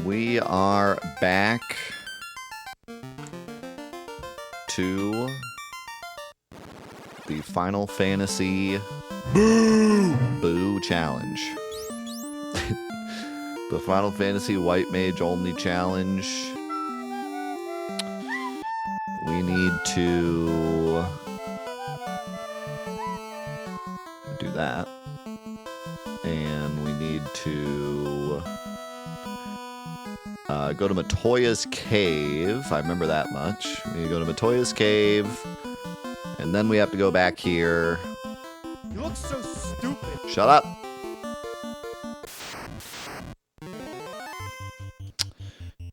We are back to the Final Fantasy Boo Challenge. The Final Fantasy White Mage only challenge. We need to do that. And we need to go to Matoya's Cave. I remember that much. We need to go to Matoya's Cave. And then we have to go back here. You look so stupid. Shut up.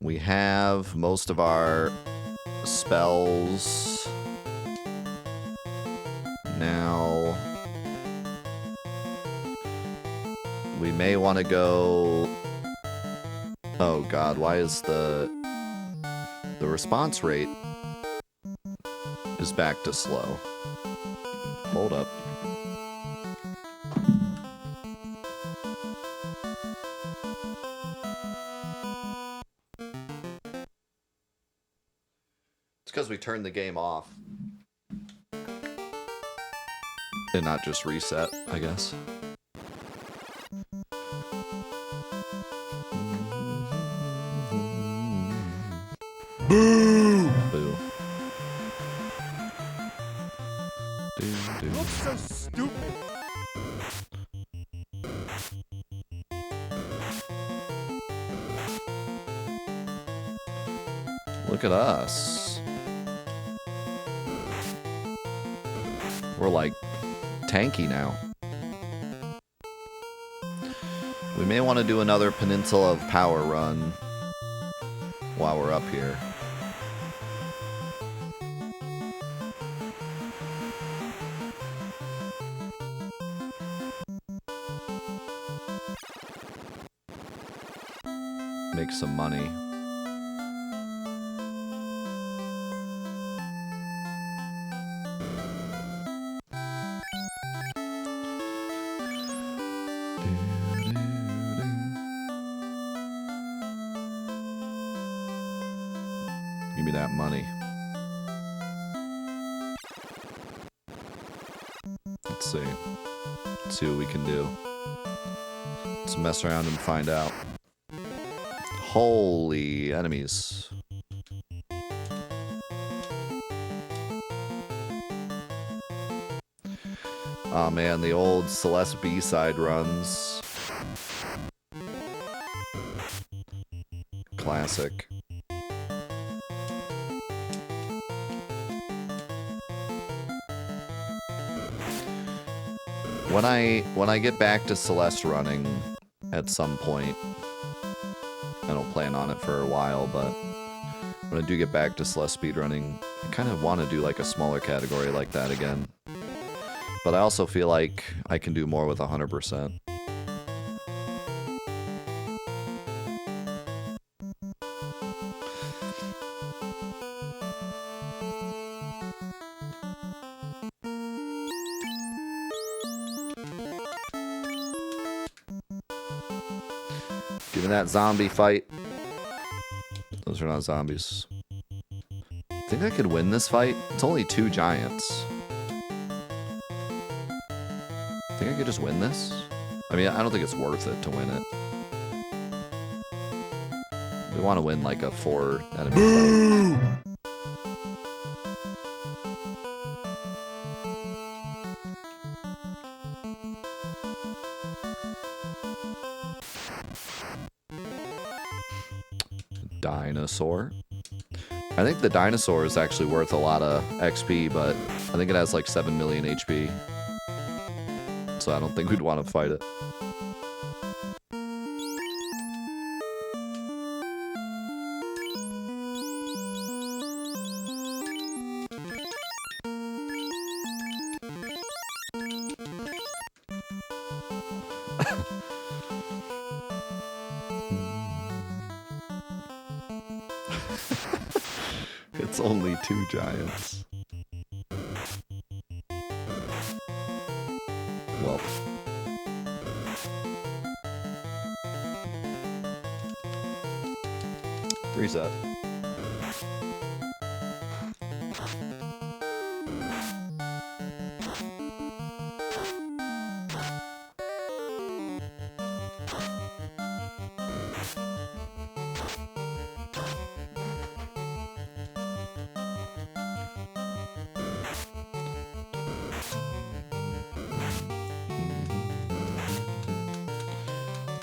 We have most of our spells now. We may want to go... Oh god, why is the response rate is back to slow? Hold up. It's because we turned the game off. And not just reset, I guess. Boo! Boo. You look so stupid. Look at us. We're like tanky now. We may want to do another Peninsula of Power run while we're up here. Make some money. Give me that money. Let's see. Let's see what we can do. Let's mess around and find out. Holy enemies. Oh man, the old Celeste B-side runs. Classic. When I get back to Celeste running at some point, I don't plan on it for a while, but when I do get back to Celeste speedrunning, I kind of want to do like a smaller category like that again. But I also feel like I can do more with 100%. Give me that zombie fight. Those are not zombies. I think I could win this fight. It's only 2 giants. I think I could just win this. I mean, I don't think it's worth it to win it. We want to win like a 4 enemy fight. Dinosaur. I think the dinosaur is actually worth a lot of XP, but I think it has like 7 million HP. So I don't think we'd want to fight it. It's only 2 giants. Well. Reset.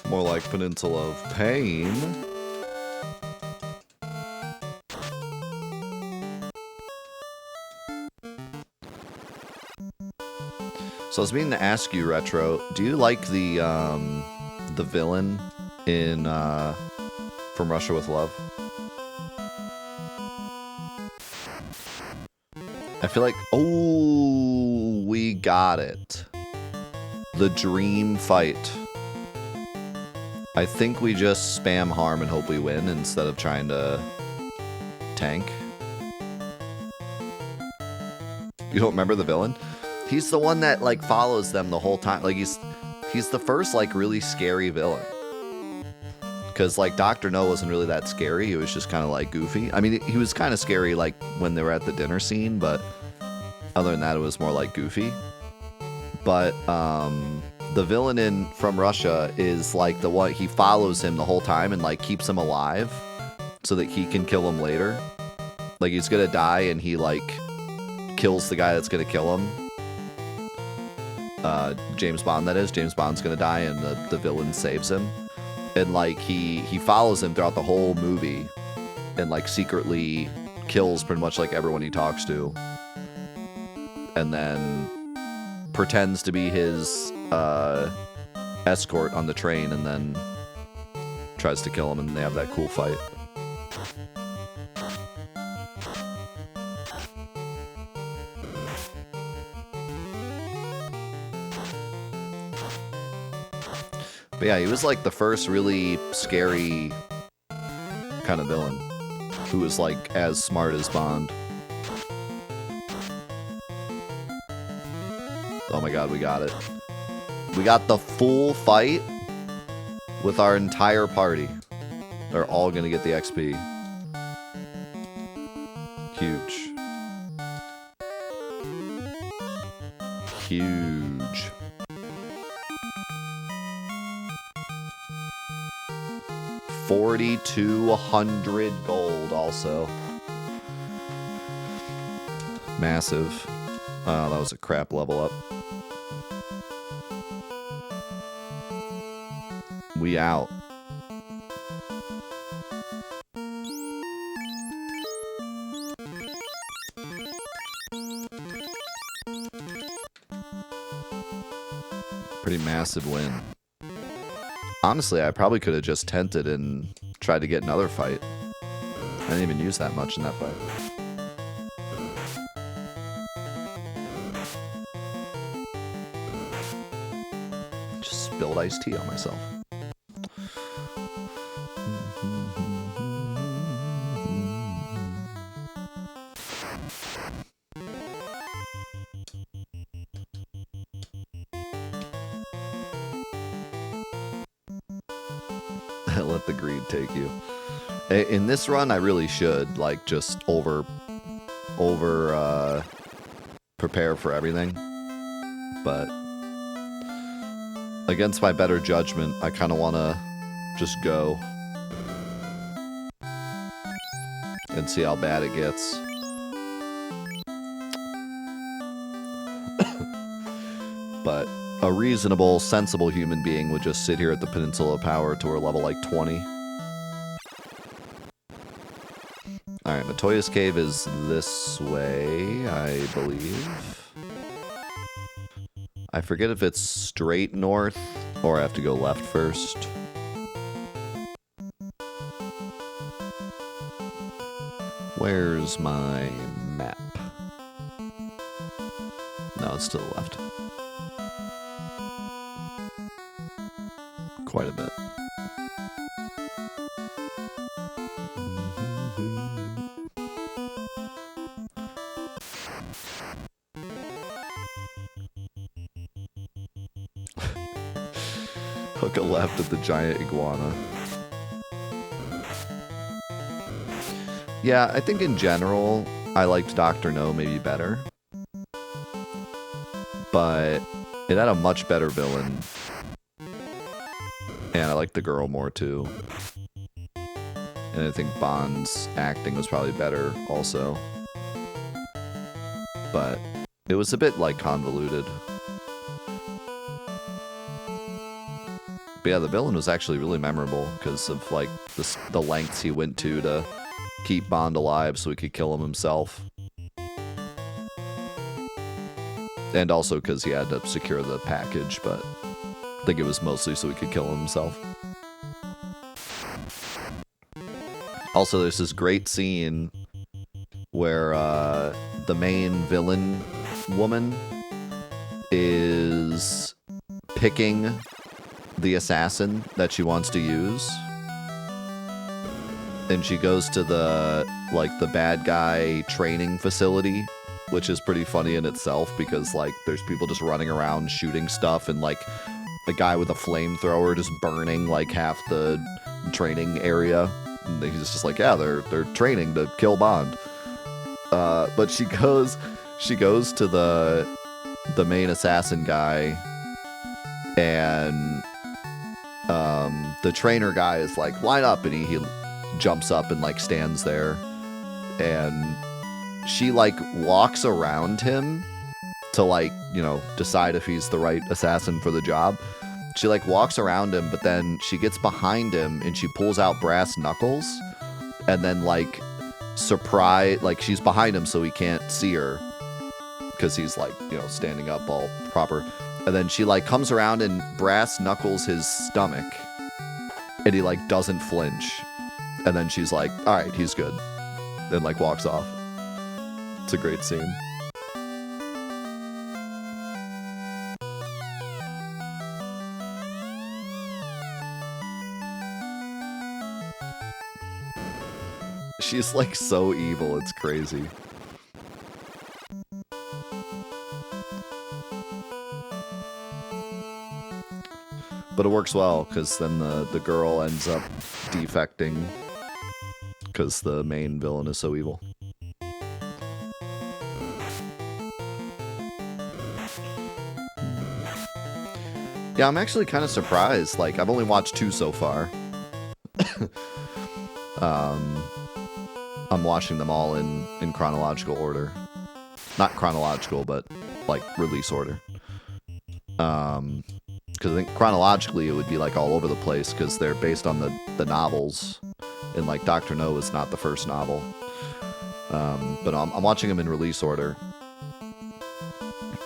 More like Peninsula of Pain. So I was meaning to ask you, Retro, do you like the villain in From Russia with Love? I feel like, oh, we got it. The dream fight. I think we just spam harm and hope we win instead of trying to tank. You don't remember the villain? He's the one that like follows them the whole time. Like he's the first like really scary villain. Because like Dr. No wasn't really that scary. He was just kind of like goofy. I mean, he was kind of scary like when they were at the dinner scene, but other than that, it was more like goofy. But the villain in From Russia is like the one, he follows him the whole time and like keeps him alive so that he can kill him later. Like he's gonna die and he like kills the guy that's gonna kill him. James Bond, that is. James Bond's gonna die and the villain saves him. And like he follows him throughout the whole movie and like secretly kills pretty much like everyone he talks to. And then pretends to be his escort on the train and then tries to kill him and they have that cool fight. But yeah, he was like the first really scary kind of villain who was like as smart as Bond. Oh my god, we got it. We got the full fight with our entire party. They're all gonna get the XP. Huge. Huge. $4,200 gold also. Massive. Oh, that was a crap level up. We out. Pretty massive win. Honestly, I probably could have just tented and tried to get another fight. I didn't even use that much in that fight. Just spilled iced tea on myself. Let the greed take you. In this run, I really should like just over prepare for everything. But against my better judgment, I kind of want to just go and see how bad it gets. But a reasonable, sensible human being would just sit here at the Peninsula of Power to our level like 20. Alright, Matoya's Cave is this way, I believe. I forget if it's straight north or I have to go left first. Where's my map? No, it's to the left. Quite a bit. Hook a left at the giant iguana. Yeah, I think in general, I liked Dr. No maybe better. But it had a much better villain. And I like the girl more too. And I think Bond's acting was probably better also. But it was a bit like convoluted. But yeah, the villain was actually really memorable because of like the lengths he went to keep Bond alive so he could kill him himself. And also because he had to secure the package, but I think it was mostly so he could kill himself. Also, there's this great scene where the main villain woman is picking the assassin that she wants to use. And she goes to the bad guy training facility, which is pretty funny in itself because like there's people just running around shooting stuff and like a guy with a flamethrower just burning like half the training area. And he's just like, yeah, they're training to kill Bond. But she goes to the main assassin guy, and the trainer guy is like, line up, and he jumps up and like stands there, and she like walks around him to like, you know, decide if he's the right assassin for the job. She like walks around him, but then she gets behind him and she pulls out brass knuckles, and then like surprise, like she's behind him so he can't see her because he's like, you know, standing up all proper. And then she like comes around and brass knuckles his stomach, and he like doesn't flinch. And then she's like, all right, he's good. Then like walks off. It's a great scene. She's like so evil, it's crazy. But it works well, because then the girl ends up defecting, because the main villain is so evil. Yeah, I'm actually kind of surprised. Like, I've only watched 2 so far. I'm watching them all in chronological order. Not chronological, but, like, release order. Because I think chronologically it would be, like, all over the place, because they're based on the novels. And, like, Dr. No is not the first novel. But I'm watching them in release order.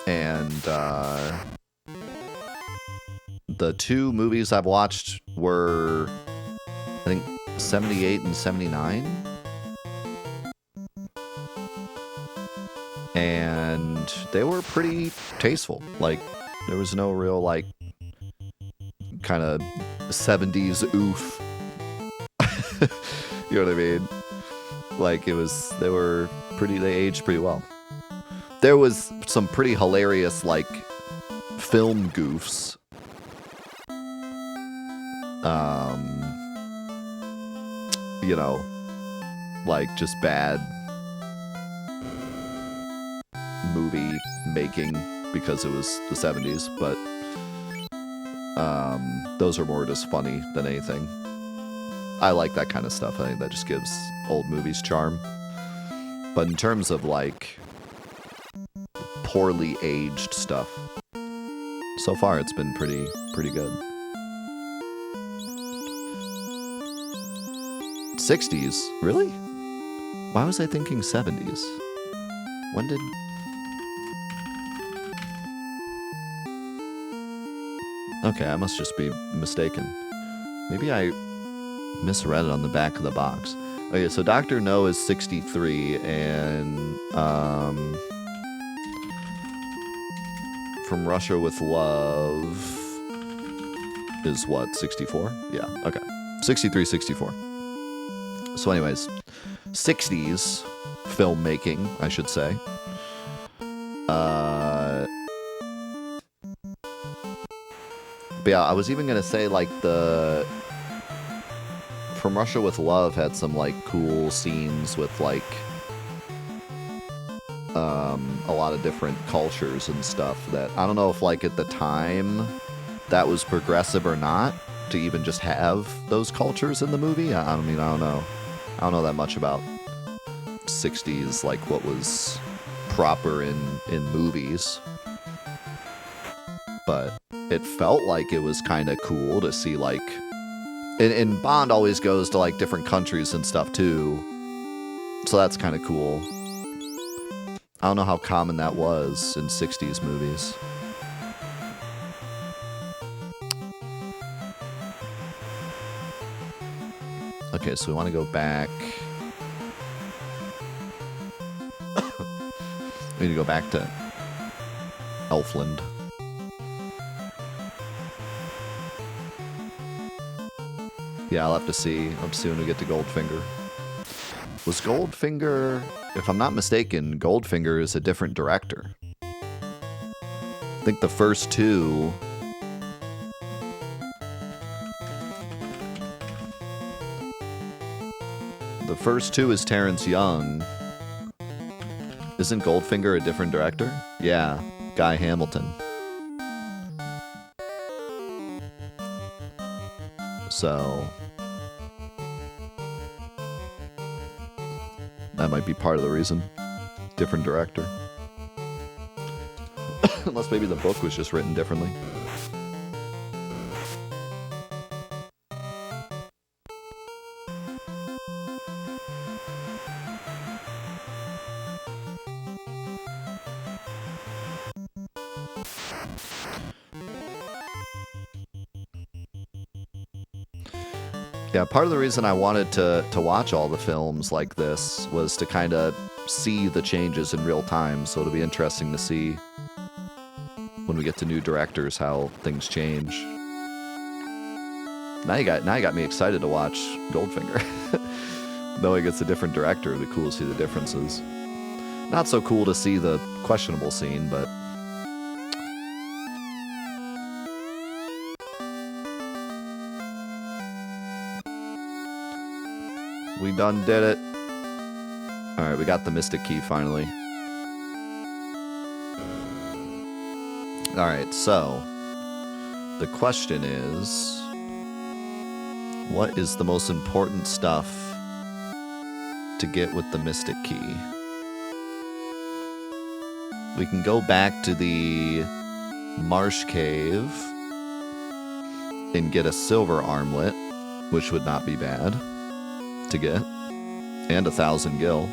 And, the 2 movies I've watched were, I think, 78 and 79. And they were pretty tasteful. Like, there was no real, like, kind of 70s oof. You know what I mean? Like, they aged pretty well. There was some pretty hilarious, like, film goofs. You know, like just bad movie making because it was the 70s, but those are more just funny than anything. I like that kind of stuff. I think that just gives old movies charm. But in terms of like poorly aged stuff, so far it's been pretty good. 60s? Really? Why was I thinking 70s? When did... Okay, I must just be mistaken. Maybe I misread it on the back of the box. Okay, so Dr. No is 63, and From Russia with Love is what, 64? Yeah, okay. 63, 64. So anyways, 60s filmmaking, I should say. But yeah, I was even gonna say like From From Russia with Love had some like cool scenes with like a lot of different cultures and stuff that I don't know if like at the time that was progressive or not to even just have those cultures in the movie. I mean, I don't know. I don't know that much about 60s, like what was proper in movies. But it felt like it was kind of cool to see like... And Bond always goes to like different countries and stuff too. So that's kind of cool. I don't know how common that was in 60s movies. Okay, so we want to go back. We need to go back to Elfland. Yeah, I'll have to see. I'm soon to get to Goldfinger. Was Goldfinger... If I'm not mistaken, Goldfinger is a different director. I think the first two... The first two is Terrence Young. Isn't Goldfinger a different director? Yeah, Guy Hamilton. So... that might be part of the reason. Different director. Unless maybe the book was just written differently. Yeah, part of the reason I wanted to watch all the films like this was to kind of see the changes in real time, so it'll be interesting to see when we get to new directors how things change. Now you got me excited to watch Goldfinger. Knowing it's a different director, it'd be cool to see the differences. Not so cool to see the questionable scene, but... we done did it. Alright, we got the Mystic Key finally. Alright, so... the question is... what is the most important stuff to get with the Mystic Key? We can go back to the Marsh Cave and get a silver armlet, which would not be bad to get, and 1,000 gil.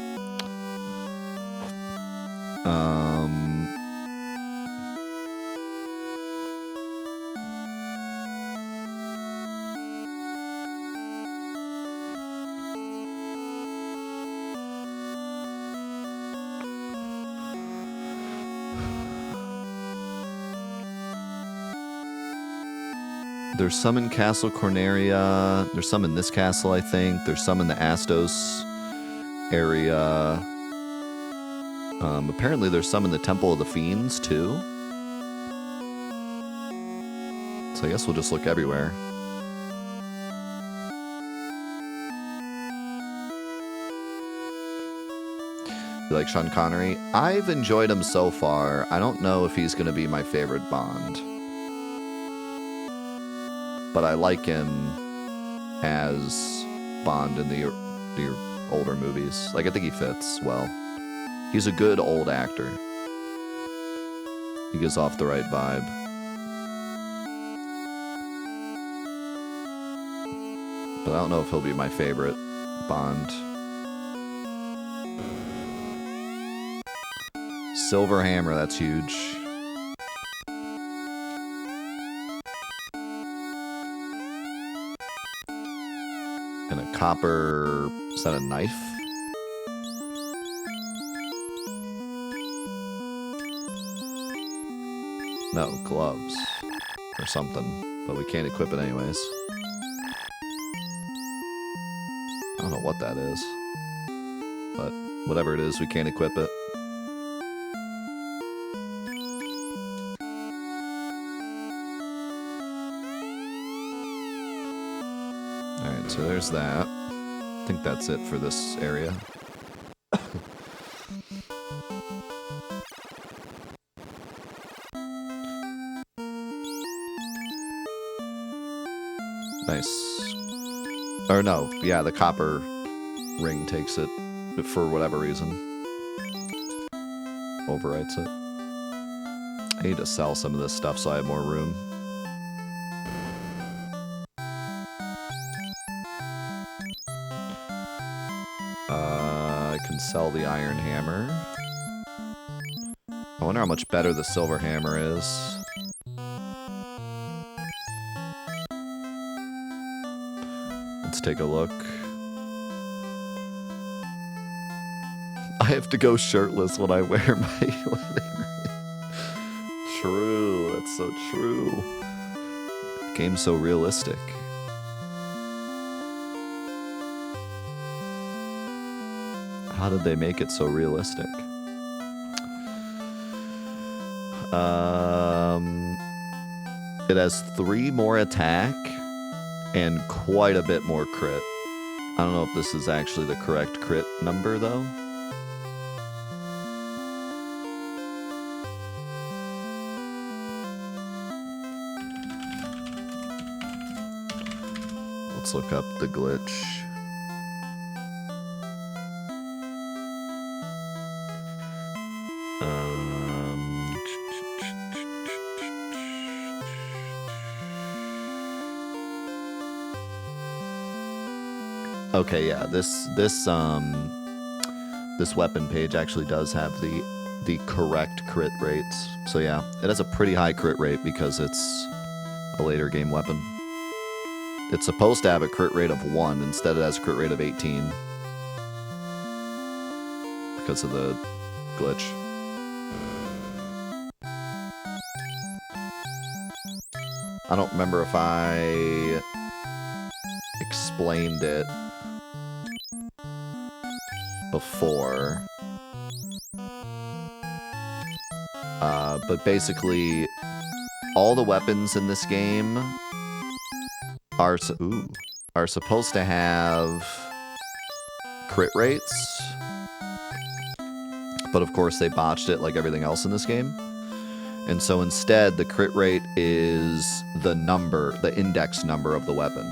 There's some in Castle Corneria. There's some in this castle, I think. There's some in the Astos area. Apparently there's some in the Temple of the Fiends, too. So I guess we'll just look everywhere. You like Sean Connery? I've enjoyed him so far. I don't know if he's going to be my favorite Bond. But I like him as Bond in the older movies. Like, I think he fits well. He's a good old actor. He gives off the right vibe. But I don't know if he'll be my favorite Bond. Silver Hammer, that's huge. And a copper... is that a knife? No, gloves. Or something. But we can't equip it anyways. I don't know what that is. But whatever it is, we can't equip it. So there's that. I think that's it for this area. Nice. Or no, yeah, the copper ring takes it for whatever reason. Overwrites it. I need to sell some of this stuff so I have more room. I can sell the iron hammer. I wonder how much better the silver hammer is. Let's take a look. I have to go shirtless when I wear my wedding ring. True, that's so true. The game's so realistic. How did they make it so realistic? It has 3 more attack and quite a bit more crit. I don't know if this is actually the correct crit number, though. Let's look up the glitch. Okay, yeah, this weapon page actually does have the correct crit rates. So yeah, it has a pretty high crit rate because it's a later game weapon. It's supposed to have a crit rate of 1, instead it has a crit rate of 18. Because of the glitch. I don't remember if I explained it before. But basically, all the weapons in this game are supposed to have crit rates. But of course they botched it like everything else in this game. And so instead, the crit rate is the number, the index number of the weapon.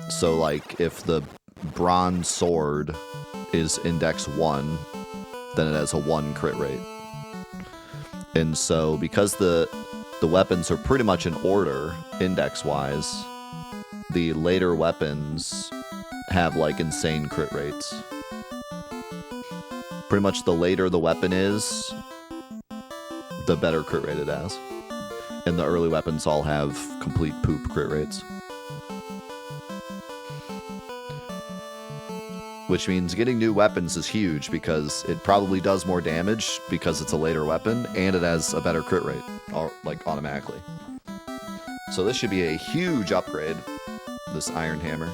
So like, if the bronze sword is index 1, then it has a 1 crit rate. And so because the weapons are pretty much in order, index-wise, the later weapons have like insane crit rates. Pretty much the later the weapon is, the better crit rate it has. And the early weapons all have complete poop crit rates. Which means getting new weapons is huge because it probably does more damage because it's a later weapon and it has a better crit rate, like automatically. So this should be a huge upgrade, this iron hammer.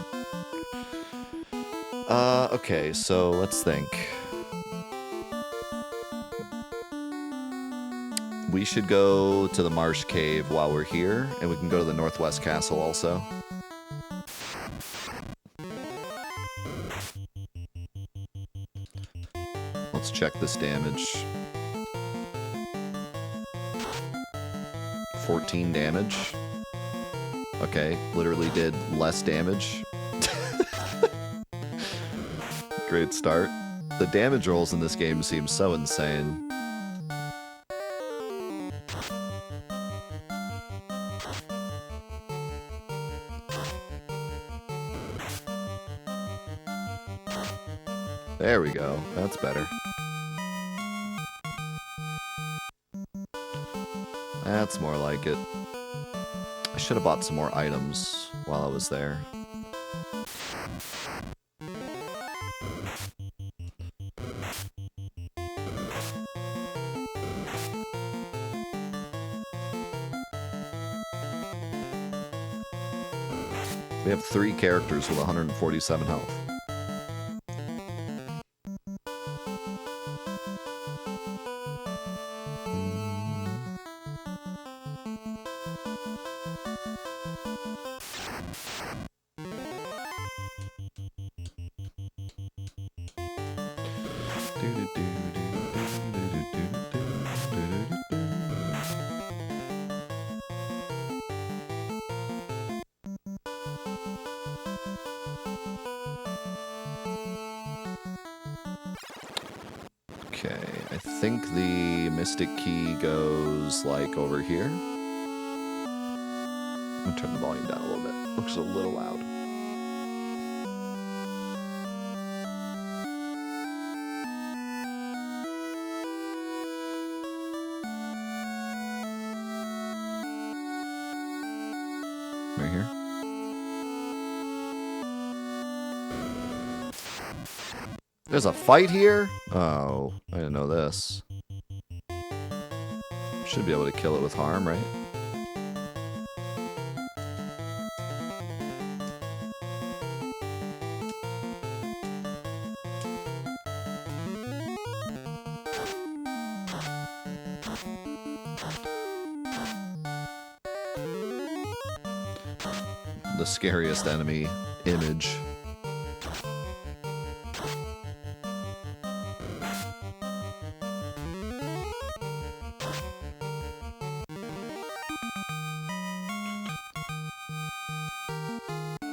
Okay, so let's think. We should go to the Marsh Cave while we're here, and we can go to the Northwest Castle also. Let's check this damage. 14 damage. Okay, literally did less damage. Great start. The damage rolls in this game seem so insane. There we go. That's better. That's more like it. I should have bought some more items while I was there. We have 3 characters with 147 health. Okay, I think the Mystic Key goes, like, over here. I'm gonna turn the volume down a little bit. Looks a little loud. Right here. There's a fight here? Oh, I didn't know this. Should be able to kill it with harm, right? The scariest enemy image.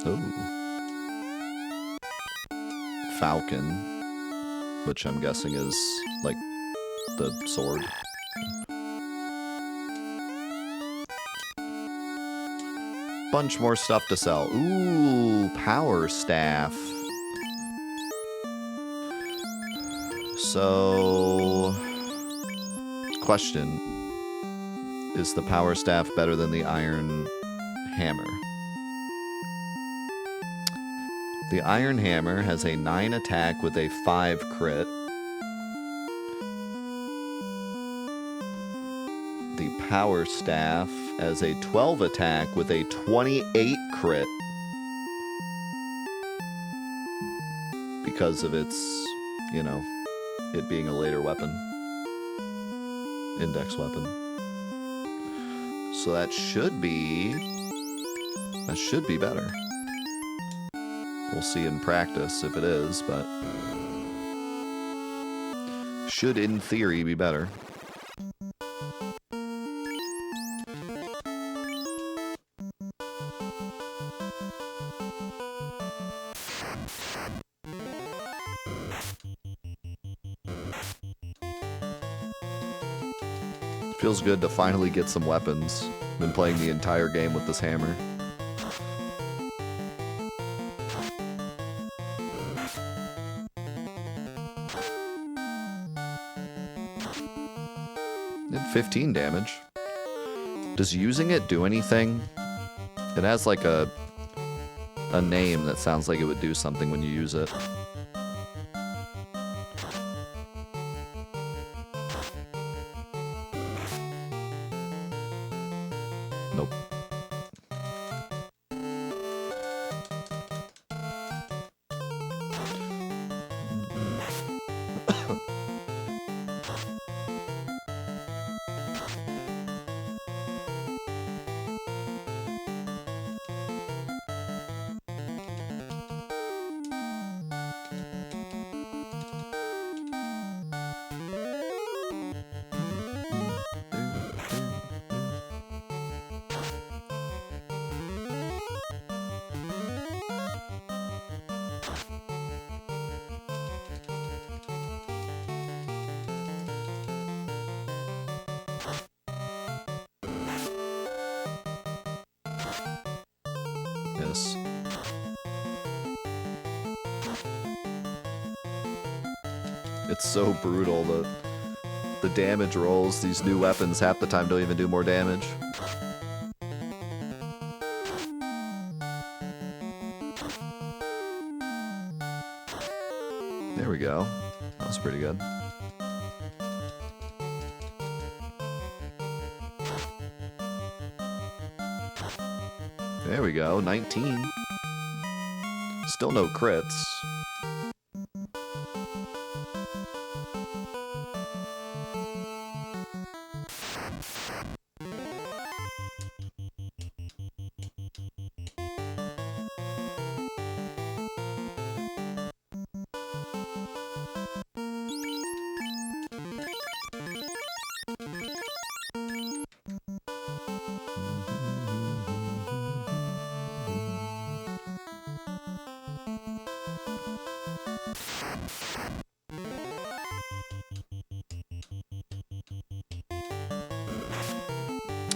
Ooh. Falcon, which I'm guessing is like the sword. Bunch more stuff to sell. Ooh, power staff. So, question. Is the power staff better than the iron hammer? The iron hammer has a 9 attack with a 5 crit. The power staff has a 12 attack with a 28 crit. Because of its, you know, it being a later weapon. Index weapon. So that should be better. We'll see in practice if it is, but should in theory be better. Feels good to finally get some weapons. Been playing the entire game with this hammer. Did 15 damage. Does using it do anything? It has like a name that sounds like it would do something when you use it. Nope. Yes. It's so brutal. The damage rolls, these new weapons half the time don't even do more damage. There we go. That was pretty good. There we go, 19. Still no crits.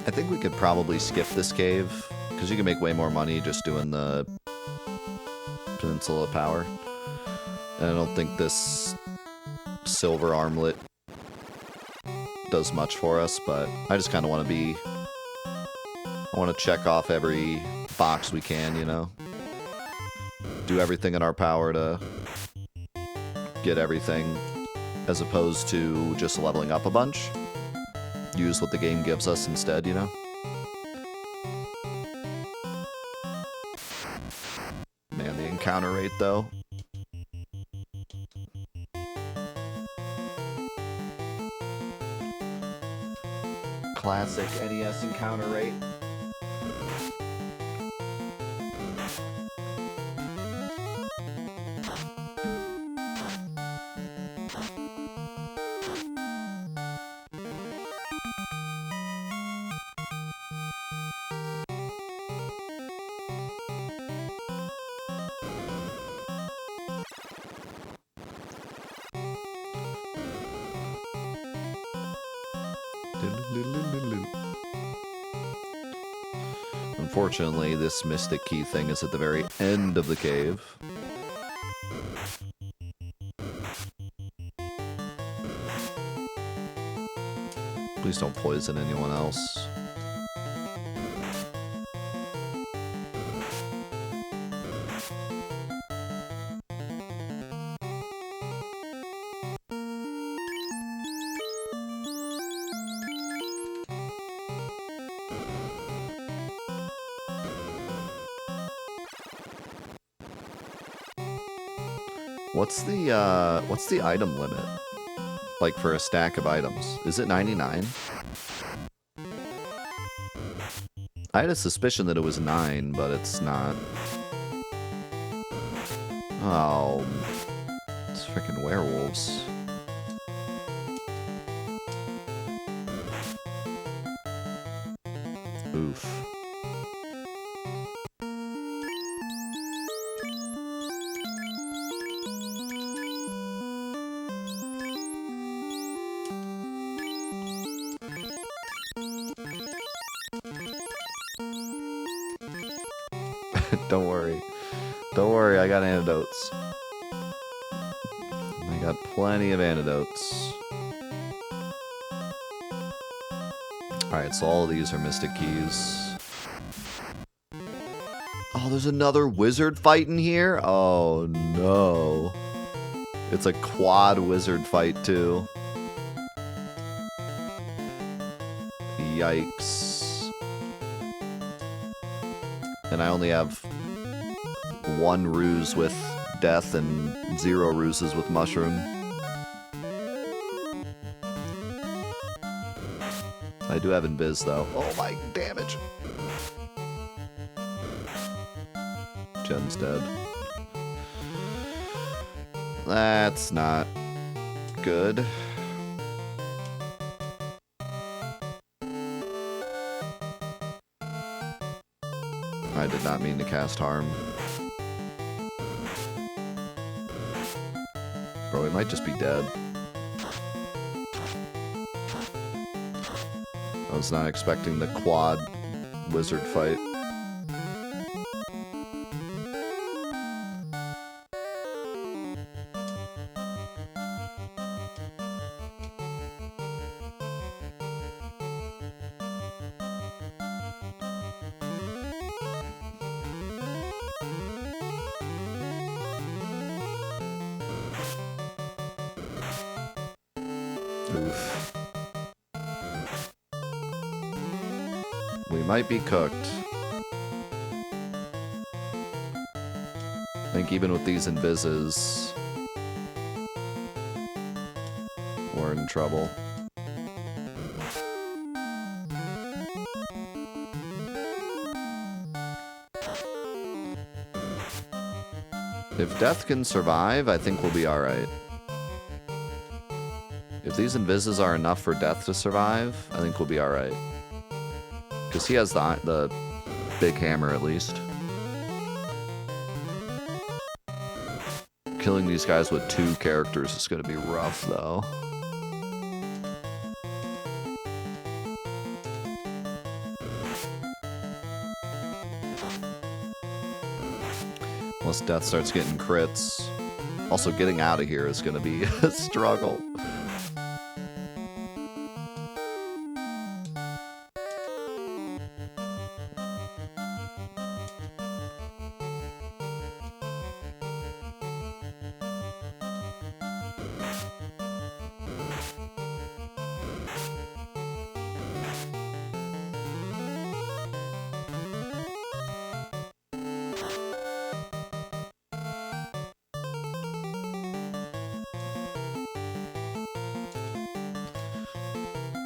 I think we could probably skip this cave, because you can make way more money just doing the Peninsula Power. And I don't think this silver armlet does much for us, but I just kind of want to be... I want to check off every box we can, you know? Do everything in our power to get everything, as opposed to just leveling up a bunch. Use what the game gives us instead, you know? Man, the encounter rate, though. Classic NES encounter rate. Unfortunately, this Mystic Key thing is at the very end of the cave. Please don't poison anyone else. What's the item limit? Like for a stack of items. Is it 99? I had a suspicion that it was 9, but it's not. Oh, it's freaking werewolves. Oof. Don't worry. Don't worry, I got antidotes. I got plenty of antidotes. Alright, so all of these are Mystic Keys. Oh, there's another wizard fight in here? Oh, no. It's a quad wizard fight, too. Yikes. And I only have 1 ruse with death and 0 ruses with mushroom. I do have invis though. Oh my damage! Jen's dead. That's not good. I did not mean to cast harm. Bro, he might just be dead. I was not expecting the quad wizard fight. Oof. We might be cooked. I think even with these invises, we're in trouble. If death can survive, I think we'll be alright. If these invises are enough for death to survive, I think we'll be alright. Because he has the big hammer, at least. Killing these guys with 2 characters is going to be rough, though. Unless Death starts getting crits. Also, getting out of here is going to be a struggle.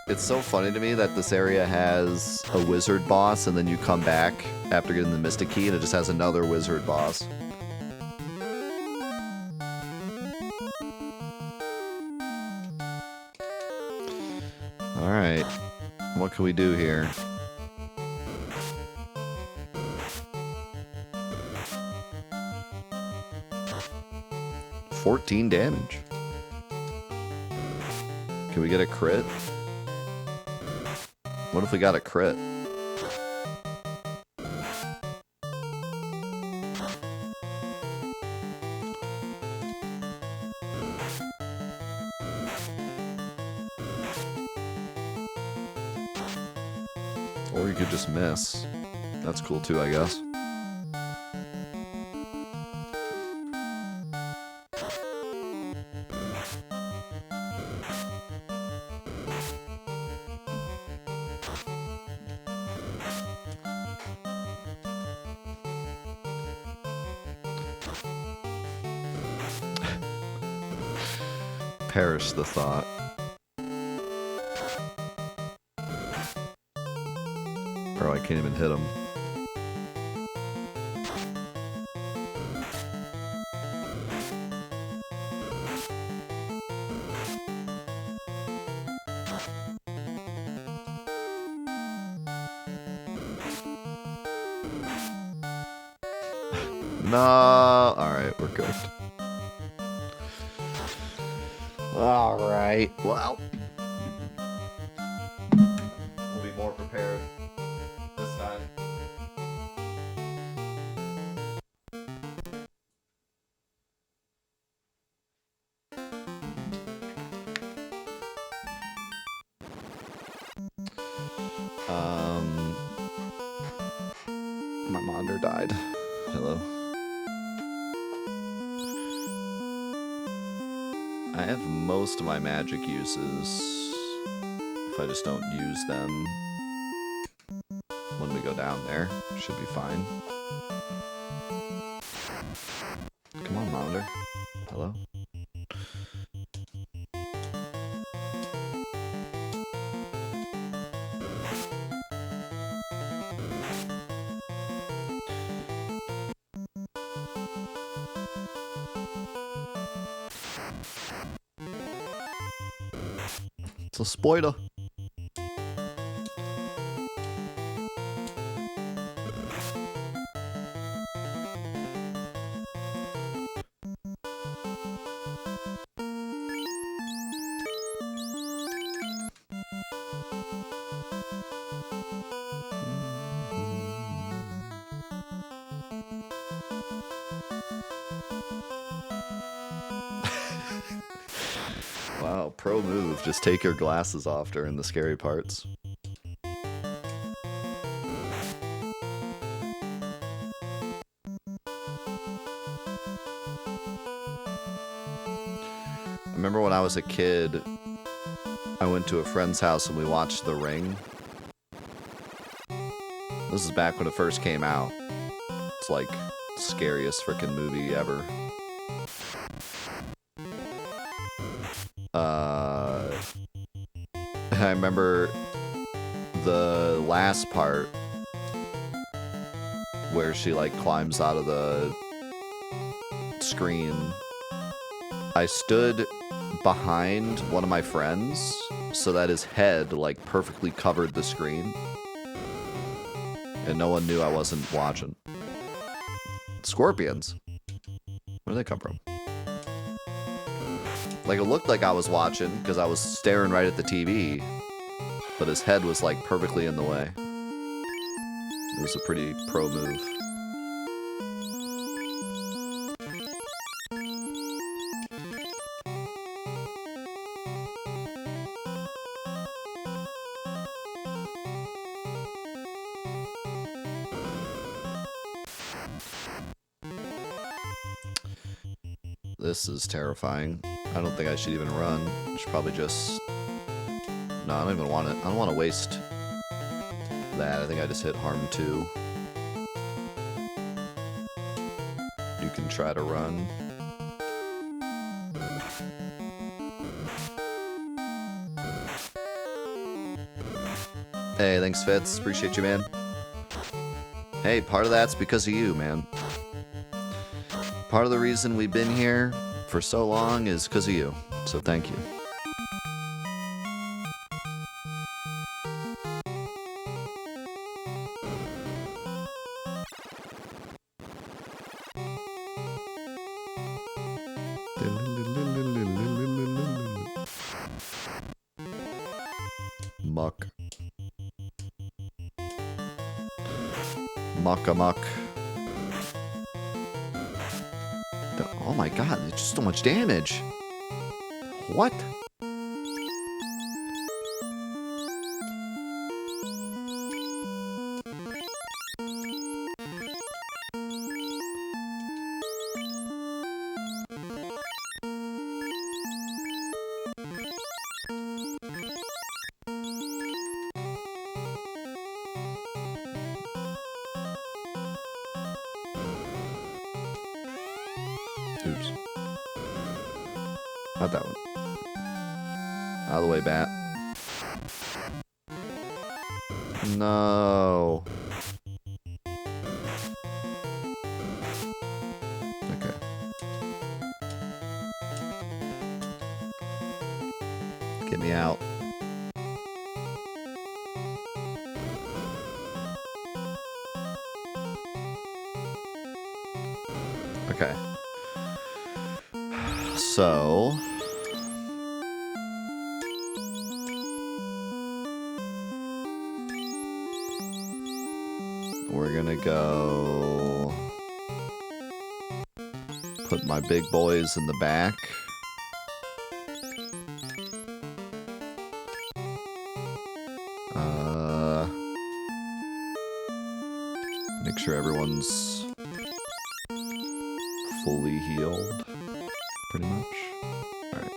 It's so funny to me that this area has a wizard boss, and then you come back after getting the Mystic Key, and it just has another wizard boss. Alright. What can we do here? $14 damage. Can we get a crit? What if we got a crit? Or you could just miss. That's cool too, I guess. Perish the thought. Bro, I can't even hit him. No. Alright, we're good. Alright, well. We'll be more prepared this time. My monitor died. Hello. I have most of my magic uses. If I just don't use them when we go down there, should be fine. Come on, monitor. Hello? It's a spoiler. Wow, pro move. Just take your glasses off during the scary parts. I remember when I was a kid, I went to a friend's house and we watched The Ring. This is back when it first came out. It's like the scariest freaking movie ever. I remember the last part where she like climbs out of the screen. I stood behind one of my friends so that his head like perfectly covered the screen and no one knew I wasn't watching. Scorpions. Where do they come from? Like, it looked like I was watching because I was staring right at the TV, but his head was like perfectly in the way. It was a pretty pro move. This is terrifying. I don't think I should even run. I should probably just... No, I don't even want to... I don't want to waste that. I think I just hit harm 2. You can try to run. Hey, thanks Fitz. Appreciate you, man. Hey, part of that's because of you, man. Part of the reason we've been here for so long is because of you. So thank you. Muck. Muck-a-muck. Oh my god, it's just so much damage. What? Oops. Not that one. Out of the way, bat. No. Okay. Get me out. Okay. So... we're gonna go... put my big boys in the back. Make sure everyone's fully healed, pretty much. Alright.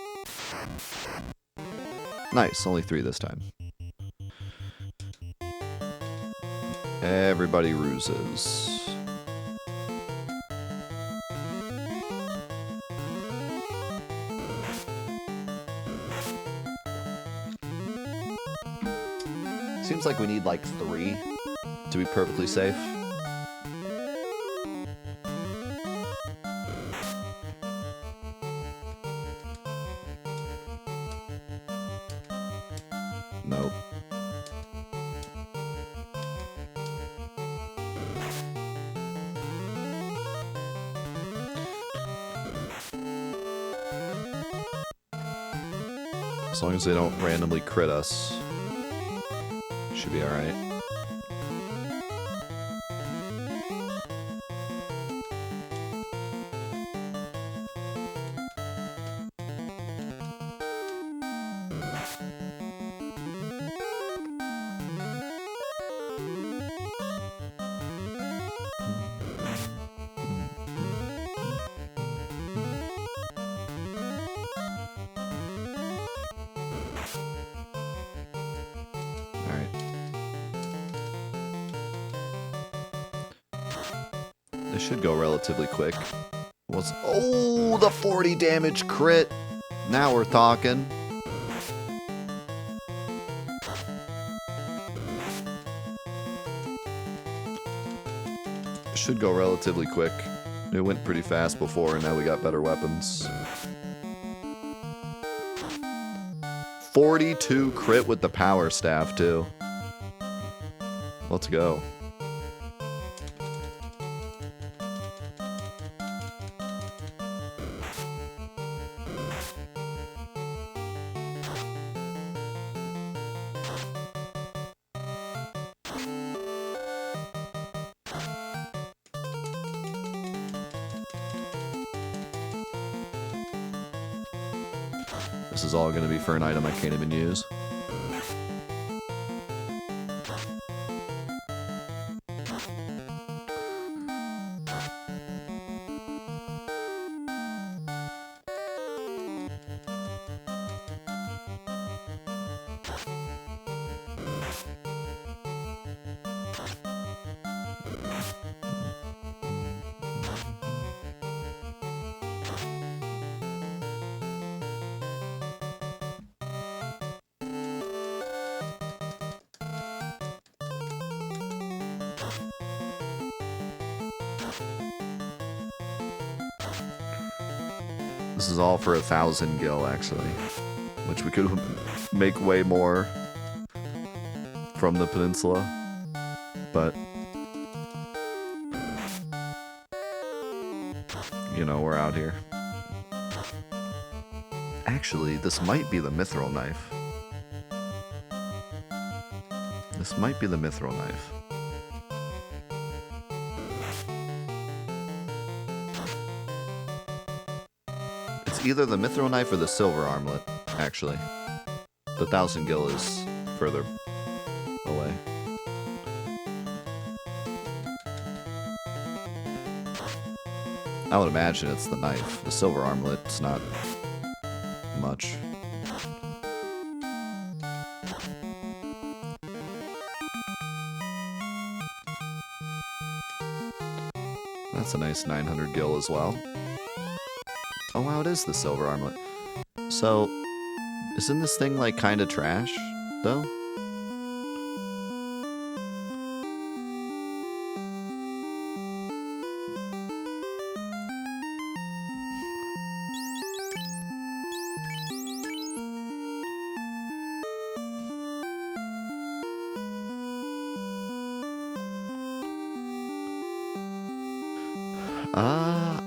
Nice, only 3 this time. Everybody ruses. Seems like we need like 3 to be perfectly safe. Nope. As long as they don't randomly crit us, should be alright. This should go relatively quick. Oh, the 40 damage crit! Now we're talking. Should go relatively quick. It went pretty fast before, and now we got better weapons. 42 crit with the power staff, too. Let's go. This is all going to be for an item I can't even use. This is all for 1,000 gil, actually, which we could make way more from the peninsula, but you know, we're out here. Actually, this might be the mithril knife. This might be the mithril knife. It's either the mithril knife or the silver armlet, actually. The 1,000 gil is further away. I would imagine it's the knife. The silver armlet's not much. That's a nice 900 gil as well. Oh wow, it is the silver armlet. So, isn't this thing like kind of trash, though?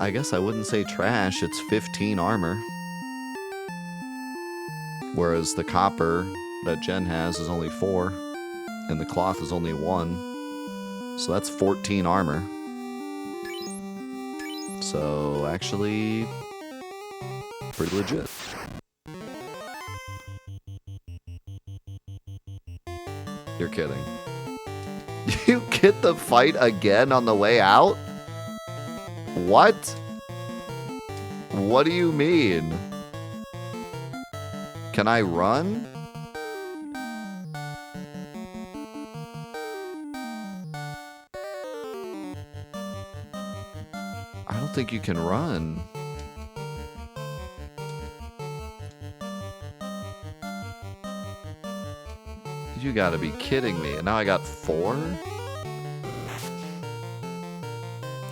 I guess I wouldn't say trash, it's 15 armor. Whereas the copper that Jen has is only 4, and the cloth is only 1. So that's 14 armor. So actually, pretty legit. You're kidding. You get the fight again on the way out? What? What do you mean? Can I run? I don't think you can run. You gotta be kidding me. And now I got 4?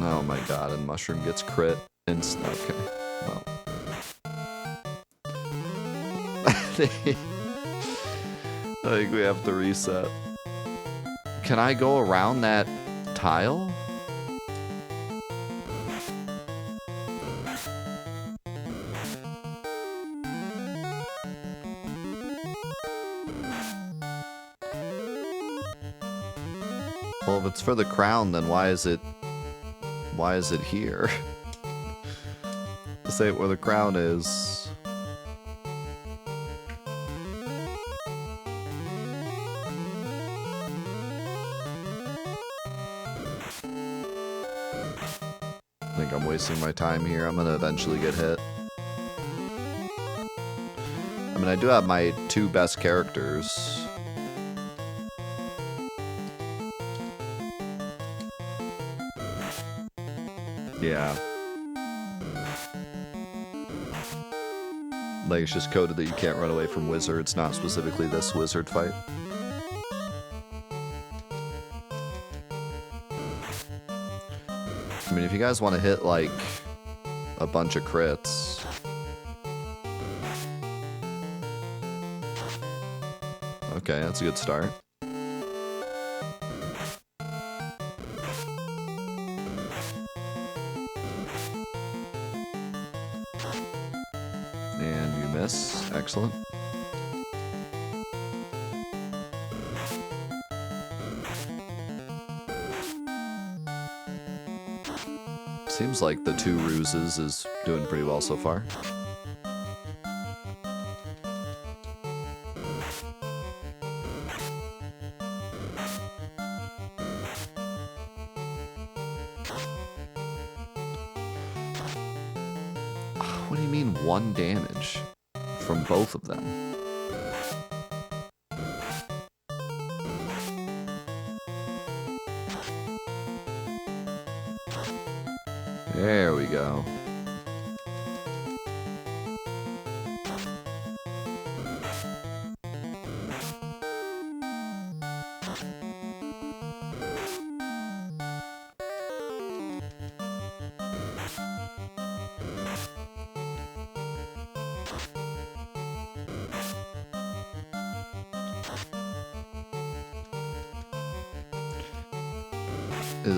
Oh my god, and Mushroom gets crit. Okay, well. I think we have to reset. Can I go around that tile? Well, if it's for the crown, then why is it here? Say where the crown is. I think I'm wasting my time here. I'm gonna eventually get hit. I mean, I do have my 2 best characters. Yeah. Like, it's just coded that you can't run away from wizards, not specifically this wizard fight. I mean, if you guys want to hit, like, a bunch of crits... Okay, that's a good start. And you miss. Excellent. Seems like the 2 ruses is doing pretty well so far. 1 damage from both of them. There we go.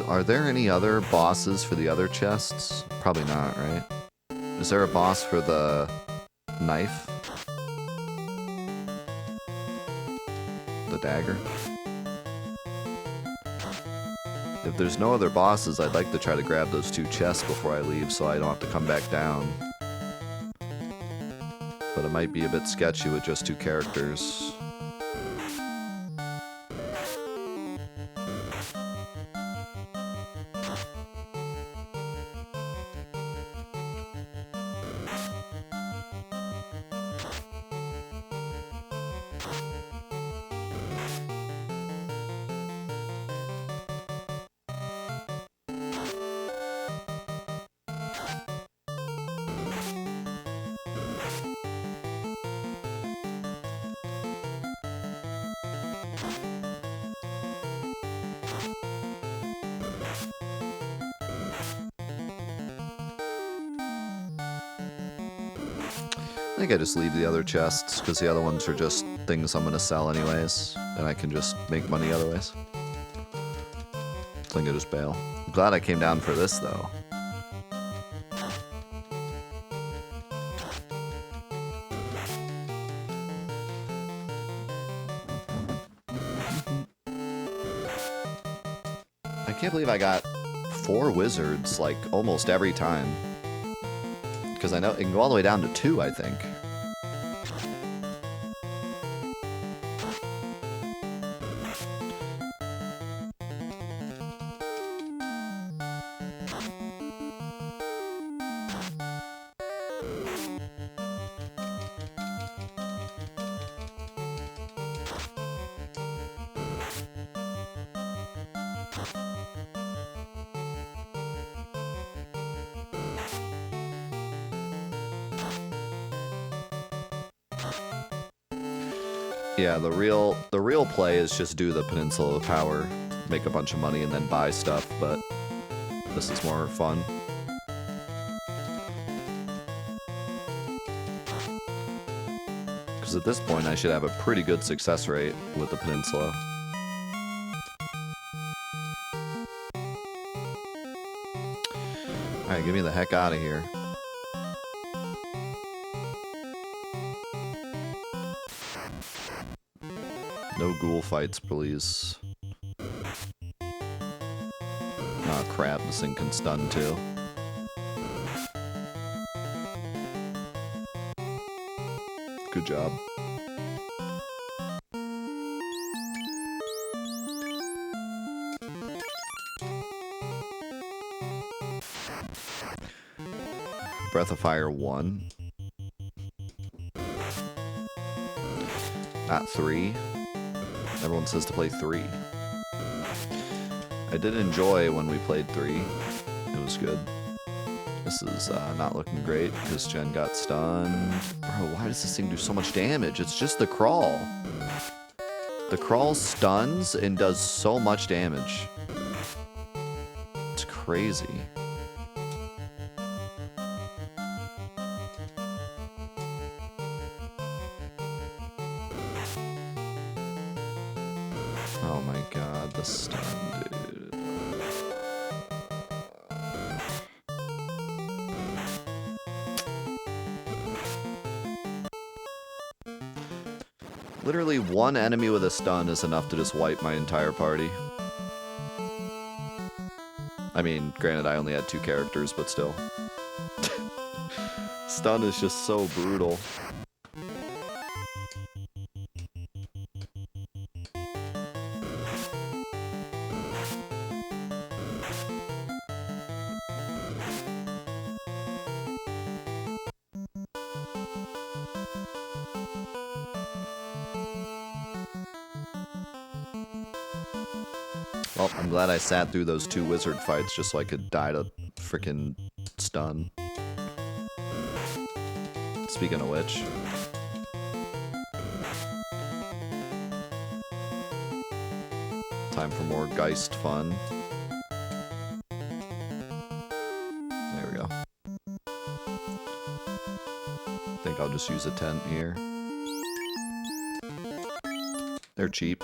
Are there any other bosses for the other chests? Probably not, right? Is there a boss for the knife? The dagger? If there's no other bosses, I'd like to try to grab those 2 chests before I leave so I don't have to come back down. But it might be a bit sketchy with just 2 characters. I think I just leave the other chests, because the other ones are just things I'm going to sell anyways, and I can just make money otherwise. I think I just bail. I'm glad I came down for this, though. I can't believe I got 4 wizards, like, almost every time. Because I know it can go all the way down to 2, I think. Yeah, the real play is just do the Peninsula of Power, make a bunch of money, and then buy stuff, but this is more fun. Because at this point, I should have a pretty good success rate with the Peninsula. Alright, get me the heck out of here. No ghoul fights, please. Oh crap, this thing can stun too. Good job. Breath of Fire 1. Not 3. Everyone says to play 3. I did enjoy when we played 3. It was good. This is not looking great because Jen got stunned. Bro, why does this thing do so much damage? It's just the crawl. The crawl stuns and does so much damage. It's crazy. Oh my god, the stun, dude. Literally one enemy with a stun is enough to just wipe my entire party. I mean, granted I only had 2 characters, but still. Stun is just so brutal. Well, I'm glad I sat through those 2 wizard fights just so I could die to frickin' stun. Speaking of which... time for more Geist fun. There we go. I think I'll just use a tent here. They're cheap.